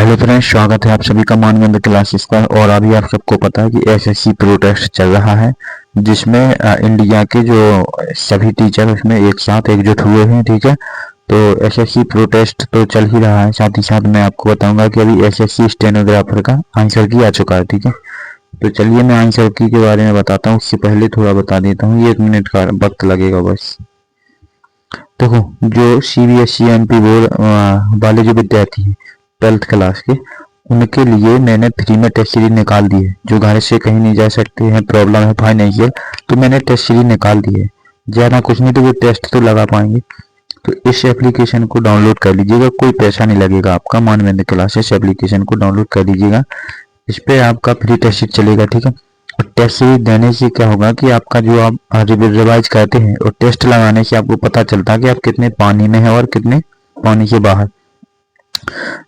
Hello friends, स्वागत है आप सभी का मानवेंद्र क्लासेस पर। और अभी आप सबको पता है कि एसएससी प्रोटेस्ट चल रहा है, जिसमें इंडिया के जो सभी टीचर उसमें एक साथ एकजुट हुए हैं। ठीक है, तो एसएससी प्रोटेस्ट तो चल ही रहा है, साथ ही साथ मैं आपको बताऊंगा कि अभी एसएससी स्टेनोग्राफर का आंसर की आ चुका है। ठीक है, तो चलिए मैं आंसर की के बारे में बताता हूँ। उससे पहले थोड़ा बता देता हूँ, 1 मिनट का वक्त लगेगा बस। देखो, जो सीबीएसई एमपी बोर्ड वाले जो विद्यार्थी हैं 12th क्लास के, उनके लिए मैंने फ्री में टेस्ट सीरीज निकाल दी है। जो घर से कहीं नहीं जा सकते हैं, प्रॉब्लम है फाइनेंशियल, तो मैंने टेस्ट सीरीज निकाल दी है। ज़्यादा कुछ नहीं तो वो टेस्ट तो लगा पाएंगे। तो इस एप्लीकेशन को डाउनलोड कर लीजिएगा, कोई पैसा नहीं लगेगा आपका। मानवेंद्र क्लासेस एप्लीकेशन को डाउनलोड कर लीजिएगा, इस पर आपका फ्री टेस्ट सीरीज चलेगा। ठीक है, और टेस्ट सीरीज देने से क्या होगा कि आपका जो आप रिवाइज करते हैं और टेस्ट लगाने से आपको पता चलता है कि आप कितने पानी में हैं और कितने पानी के बाहर।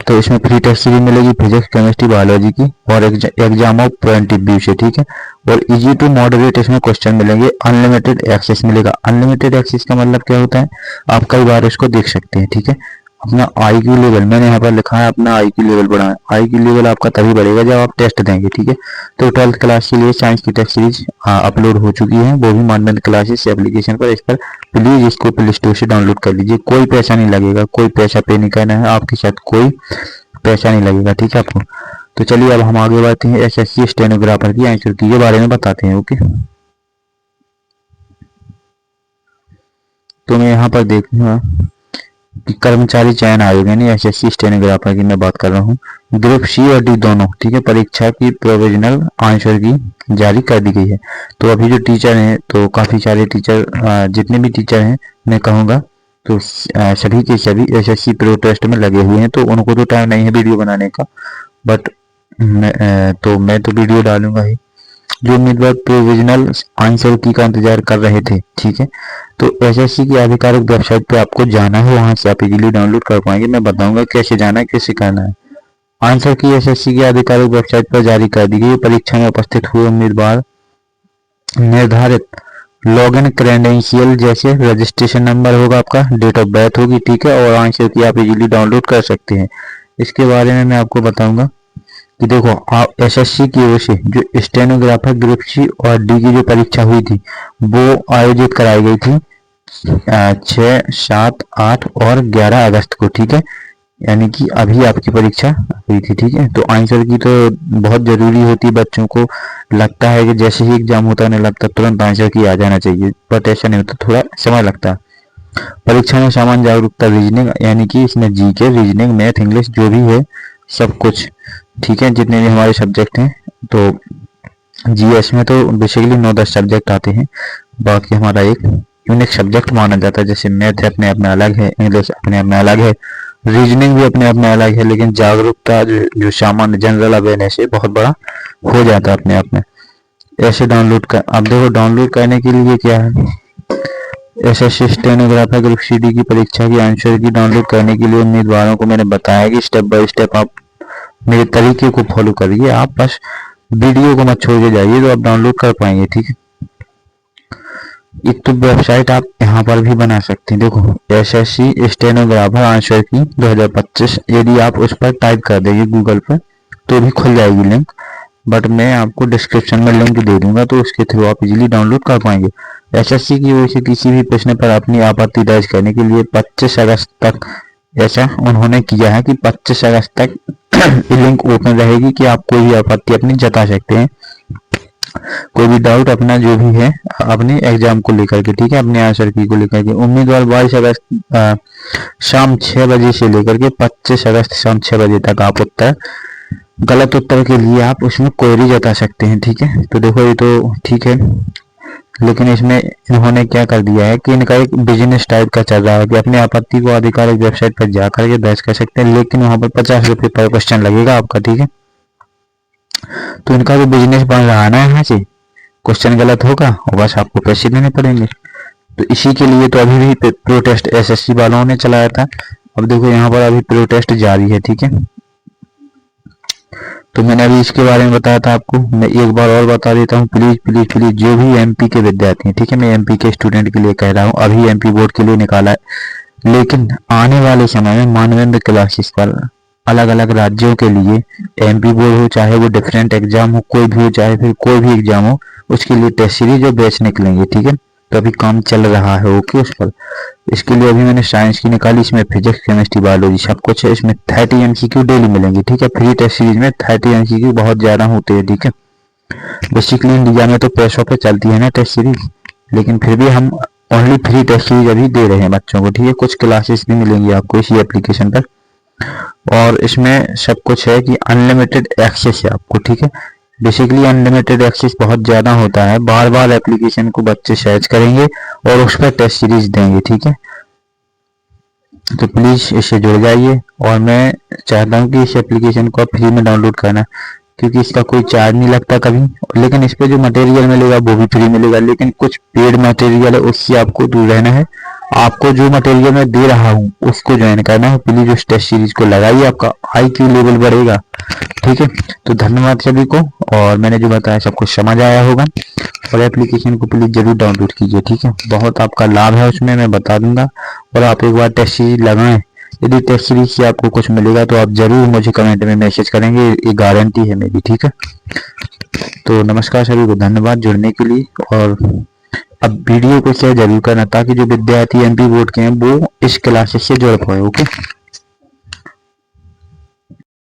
तो इसमें फ्री टेस्ट सीरीज मिलेगी फिजिक्स, केमिस्ट्री, बायोलॉजी की, और exam of point of view से। ठीक है, और इजी टू मॉडरेट इसमें क्वेश्चन मिलेंगे। अनलिमिटेड एक्सेस मिलेगा। अनलिमिटेड एक्सेस का मतलब क्या होता है, आप कई बार इसको देख सकते हैं। ठीक है, अपना आईक्यू लेवल मैंने यहाँ पर लिखा है, अपना आईक्यू लेवल बढ़ाएं। आईक्यू लेवल आपका तभी बढ़ेगा जब आप टेस्ट देंगे। ठीक है, तो 12th क्लास के लिए साइंस की टेस्ट सीरीज अपलोड हो चुकी है, वो भी मानवेंद्र क्लासेस एप्लीकेशन पर। इस पर प्लीज इसको प्ले स्टोर से डाउनलोड कर लीजिए, कोई पैसा नहीं लगेगा, कोई पैसा पे नहीं करना है, आपके साथ कोई पैसा नहीं लगेगा। ठीक है आपको। तो चलिए अब हम आगे बढ़ते हैं, एसएससी स्टेनोग्राफर की आंसर की के बारे में बताते हैं। ओके, तो मैं यहाँ पर देखूंगा कि कर्मचारी चयन आयोग यानी एसएससी स्टेनोग्राफर की मैं बात कर रहा हूँ, ग्रुप सी और डी दोनों। ठीक है, परीक्षा की प्रोविजनल आंसर की जारी कर दी गई है। तो अभी जो टीचर हैं, तो काफ़ी सारे टीचर, जितने भी टीचर हैं मैं कहूँगा, तो सभी के सभी एसएससी प्रोटेस्ट में लगे हुए हैं। तो उनको तो टाइम नहीं है वीडियो बनाने का, बट मैं तो वीडियो डालूंगा ही। जो उम्मीदवार प्रोविजनल आंसर की का इंतजार कर रहे थे, ठीक है, तो एसएससी की आधिकारिक वेबसाइट पे आपको जाना है, वहां से आप इजीली डाउनलोड कर पाएंगे। मैं बताऊंगा कैसे जाना है, कैसे करना है। आंसर की एसएससी की आधिकारिक वेबसाइट पर जारी कर दी गई। परीक्षा में उपस्थित हुए उम्मीदवार निर्धारित लॉगिन क्रेडेंशियल जैसे रजिस्ट्रेशन नंबर होगा आपका, डेट ऑफ बर्थ होगी, ठीक है, और आंसर की आप इजीली डाउनलोड कर सकते हैं। इसके बारे में मैं आपको बताऊंगा कि देखो, आप एसएससी की ओर से जो स्टेनोग्राफर ग्रुप सी और डी की जो परीक्षा हुई थी, वो आयोजित कराई गई थी 6, 7, 8 और 11 अगस्त को। ठीक है, यानी कि अभी आपकी परीक्षा हुई थी। ठीक है, तो आंसर की तो बहुत जरूरी होती है। बच्चों को लगता है कि जैसे ही एग्जाम होता है, उन्हें लगता है तुरंत आंसर की आ जाना चाहिए, बट ऐसा नहीं होता, थोड़ा समय लगता है। परीक्षा में सामान्य जागरूकता, रीजनिंग, यानी कि इसमें जीके, रीजनिंग, मैथ, इंग्लिश जो भी है सब कुछ। ठीक है, जितने भी हमारे सब्जेक्ट हैं, तो जीएस में तो बेसिकली 9-10 सब्जेक्ट आते हैं, बाकी हमारा एक यूनिक सब्जेक्ट माना जाता है। जैसे मैथ है अपने आप में अलग है, इंग्लिश अपने आप में अलग है, रीजनिंग भी अपने आप में अलग है, लेकिन जागरूकता जो सामान्य जनरल अवेयरनेस है बहुत बड़ा हो जाता है अपने आप में। ऐसे डाउनलोड कर, अब देखो डाउनलोड करने के लिए क्या है, SSC stenographer group C D की परीक्षा की आंसर की डाउनलोड करने के लिए उम्मीदवारों को मैंने बताया कि स्टेप बाय स्टेप आप मेरे तरीके को फॉलो करिए। आप बस वीडियो को मत छोड़ के जाइए, तो आप डाउनलोड कर पाएंगे। ठीक है, एक तो वेबसाइट आप यहाँ पर भी बना सकते हैं। देखो, एसएससी स्टेनोग्राफर आंसर की 2025, यदि आप उस पर टाइप कर देंगे गूगल पर तो भी खुल जाएगी लिंक, बट मैं आपको डिस्क्रिप्शन में लिंक दे दूंगा, तो उसके थ्रू आप इजीली डाउनलोड कर पाएंगे। एसएससी की ओर से किसी भी प्रश्न पर अपनी आपत्ति दर्ज करने के लिए 25 अगस्त तक, ऐसा उन्होंने किया है कि 25 अगस्त तक लिंक ओपन रहेगी कि आप कोई भी आपत्ति अपनी जता सकते हैं, कोई भी डाउट अपना जो भी है अपने एग्जाम को लेकर के। ठीक है, अपने आंसर की को लेकर के। उम्मीदवार 22 अगस्त शाम 6 बजे से लेकर के 25 अगस्त शाम 6 बजे तक आप गलत उत्तर के लिए आप उसमें क्वेरी जता सकते हैं। ठीक है, तो देखो ये तो ठीक है, लेकिन इसमें इन्होंने क्या कर दिया है कि इनका एक बिजनेस टाइप का चल रहा है कि अपनी आपत्ति को आधिकारिक वेबसाइट पर जाकर के दर्ज कर सकते हैं, लेकिन वहां पर 50 रुपये पर क्वेश्चन लगेगा आपका। ठीक है, तो इनका जो बिजनेस बन रहा है ना, यहाँ से क्वेश्चन गलत होगा और बस आपको पैसे देने पड़ेंगे। तो इसी के लिए तो अभी भी प्रोटेस्ट एसएससी वालों ने चलाया था। अब देखो यहाँ पर अभी प्रोटेस्ट जारी है। ठीक है, तो मैंने अभी इसके बारे में बताया था आपको, मैं एक बार और बता देता हूँ। प्लीज प्लीज प्लीज जो भी एमपी के विद्यार्थी हैं, ठीक है, मैं एमपी के स्टूडेंट के लिए कह रहा हूँ, अभी एमपी बोर्ड के लिए निकाला है, लेकिन आने वाले समय में मानवेंद्र क्लासेस पर अलग अलग राज्यों के लिए, एमपी बोर्ड हो चाहे वो डिफरेंट एग्जाम हो, कोई भी हो, चाहे फिर कोई भी एग्जाम हो, उसके लिए टेस्ट सीरीज और बैच निकलेंगे। ठीक है, तो अभी काम चल रहा है ओके उस पर। इसके लिए अभी मैंने साइंस की निकाली, इसमें फिजिक्स केमिस्ट्री बायोलॉजी सब कुछ है। इसमें 30 एमसीक्यू डेली मिलेंगे। ठीक है, फ्री टेस्ट सीरीज में 30 एमसीक्यू बहुत ज़्यादा होते हैं। ठीक है, बेसिकली इंडिया में तो पैसों पे चलती है ना टेस्ट सीरीज, लेकिन फिर भी हम ओनली फ्री टेस्ट सीरीज अभी दे रहे हैं बच्चों को। ठीक है, कुछ क्लासेस भी मिलेंगी आपको इसी एप्लीकेशन पर, और इसमें सब कुछ है कि अनलिमिटेड एक्सेस है आपको। ठीक है, बेसिकली अनलिमिटेड एक्सेस बहुत ज़्यादा होता है, बार बार एप्लीकेशन को बच्चे सर्च करेंगे और उस पर टेस्ट सीरीज देंगे। ठीक है, तो प्लीज़ इससे जुड़ जाइए, और मैं चाहता हूँ कि इस एप्लीकेशन को आप फ्री में डाउनलोड करना, क्योंकि इसका कोई चार्ज नहीं लगता कभी। लेकिन इस पे जो मटेरियल मिलेगा वो भी फ्री मिलेगा, लेकिन कुछ पेड मटेरियल है उससे आपको दूर रहना है। आपको जो मटेरियल मैं दे रहा हूँ उसको ज्वाइन करना है। प्लीज उस टेस्ट सीरीज को लगाइए, आपका IQ लेवल बढ़ेगा। ठीक है, तो धन्यवाद सभी को, और मैंने जो बताया सब कुछ समझ आया होगा, और एप्लीकेशन को प्लीज जरूर डाउनलोड कीजिए। ठीक है, बहुत आपका लाभ है उसमें, मैं बता दूंगा। और आप एक बार टेस्ट सीरीज लगाएं, यदि टेस्ट सीरीज से आपको कुछ मिलेगा तो आप जरूर मुझे कमेंट में मैसेज करेंगे, ये गारंटी है मेरी। ठीक है, तो नमस्कार सभी को, धन्यवाद जुड़ने के लिए। और अब वीडियो को शेयर जरूर करना, ताकि जो विद्यार्थी MP बोर्ड के हैं वो इस क्लासेस से जुड़ पाए। ओके।